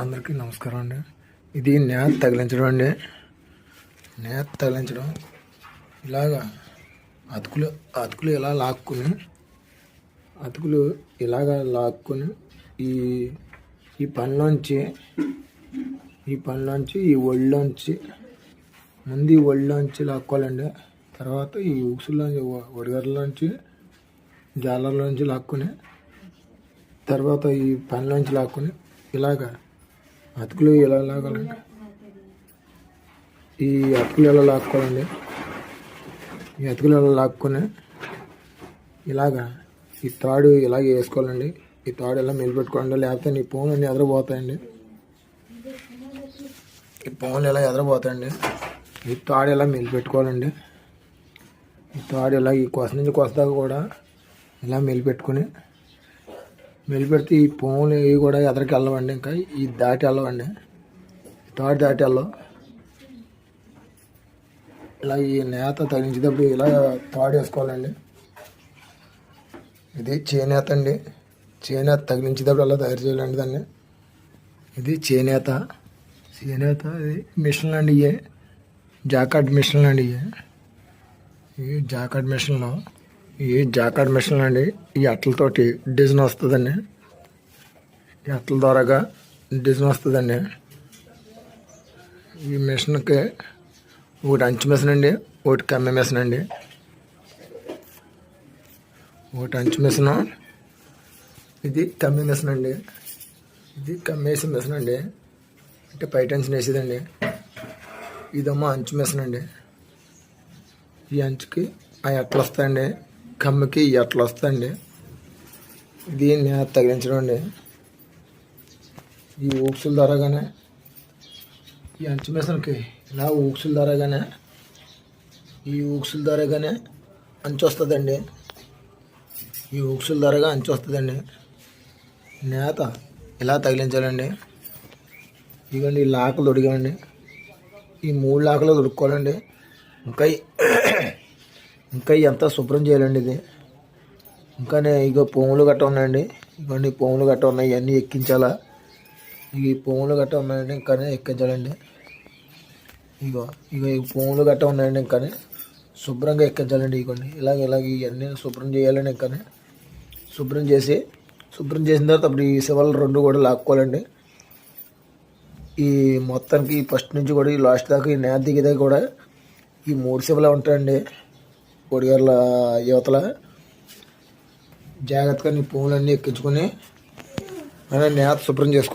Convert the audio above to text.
అందరికీ నమస్కారం అండి. ఇది నేత తగిలించడం అండి. నేత తగిలించడం ఇలాగా అతుకులు ఇలా లాక్కుని ఈ ఈ పనిలోంచి ఈ ఒళ్ళోంచి ముందు ఈ ఒళ్ళోంచి లాక్కోవాలండి. తర్వాత ఈ ఉక్సుల్లోంచి ఒడిగర్రలోంచి జాలర్లోంచి లాక్కుని తర్వాత ఈ పనిలోంచి లాక్కుని ఇలాగా అతుకులు ఇలా లాగాలండి. ఈ అతుకులు ఎలా లాక్కోవాలండి. ఈ అతుకులు ఎలా లాక్కొని ఇలాగా ఈ తాడు ఇలాగే వేసుకోవాలండి. ఈ తాడు ఎలా మెలిపెట్టుకోండి, లేకపోతే నీ పోన్లు అన్నీ ఎదరబోతాయండి. ఈ పోన్లు ఎలా ఎదరబోతాయండి. ఈ తాడు ఎలా మెలిపెట్టుకోవాలండి. ఈ తాడు ఇలా ఈ కొస నుంచి కొసదాకా కూడా ఇలా మెలిపెడితే ఈ పోన్లు ఇవి కూడా ఎదరికి వెళ్ళవండి. ఇంకా ఈ దాటి వెళ్ళవండి. తాడు దాటి వెళ్ళవు. ఇలా ఈ నేత తగిలించేటప్పుడు ఇలా తాడు వేసుకోవాలండి. ఇది చేనేత అండి. చేనేత తగిలించేటప్పుడు అలా తయారు చేయాలండి దాన్ని. ఇది చేనేత. ఇది మిషన్లు అండి. ఇవే జాకార్డ్ మిషన్లు అండి. ఇవి జాకార్డ్ మిషన్లు. అండి. ఈ అట్లతోటి డిజైన్ వస్తుందండి. ఈ అట్ల ద్వారాగా డిజైన్ వస్తుందండి. ఈ మిషన్కి ఒకటి అంచు మిషన్ అండి, ఒకటి కమ్మె మిషన్ అండి. ఒకటి అంచు మిషను, ఇది కమ్మె మిషన్ అండి. ఇది కమ్మేసి మిషన్ అండి, అంటే పై టెన్షన్ వేసేదండి. ఇదేమో అంచు మిషన్ అండి. ఈ అంచుకి ఆ ఎట్లు వస్తాయండి, కమ్మకి ఈ ఎట్లు వస్తాయండి. దీన్ని తగిలించడం అండి. ఈ ఊక్సుల ద్వారాగానే ఈ అంచు మిషన్కి ఇలా ఊక్సుల ద్వారాగానే అంచు వస్తుందండి. ఈ ఊక్సుల ద్వారాగా అంచు వస్తుందండి. నేత ఇలా తగిలించాలండి. ఇదిగోండి ఈ లాకలు తొడిగామండి. ఈ 3 లాకలు తొడుక్కోవాలండి. ఇంకా ఎంత శుభ్రం చేయాలండి. ఇది ఇంకానే ఇగో పోములు గట్ట ఉన్నాయండి. ఇవన్నీ పోములు గట్ట ఉన్నాయి. ఇవన్నీ ఎక్కించాలా. ఈ పోములు గట్ట ఉన్నాయండి, ఇంకానే ఎక్కించాలండి. ఇగో ఈ పోములు గట్ట ఉన్నాయండి, ఇంకానే శుభ్రంగా ఎక్కించాలండి. ఇవన్నీ ఇలాగ ఇవన్నీ శుభ్రం చేయాలండి. ఇంకానే శుభ్రం చేసిన తర్వాత అప్పుడు ఈ శివలు 2 కూడా లాక్కోవాలండి. ఈ మొత్తానికి ఫస్ట్ నుంచి కూడా ఈ లాస్ట్ దాకా ఈ నేత దిగేదాకా కూడా ఈ 3 శివలు ఉంటాయండి. పొడిగర్ల యువతల జాగ్రత్తగా నీ పువ్వులన్నీ ఎక్కించుకొని నేత శుభ్రం చేసుకోవాలి.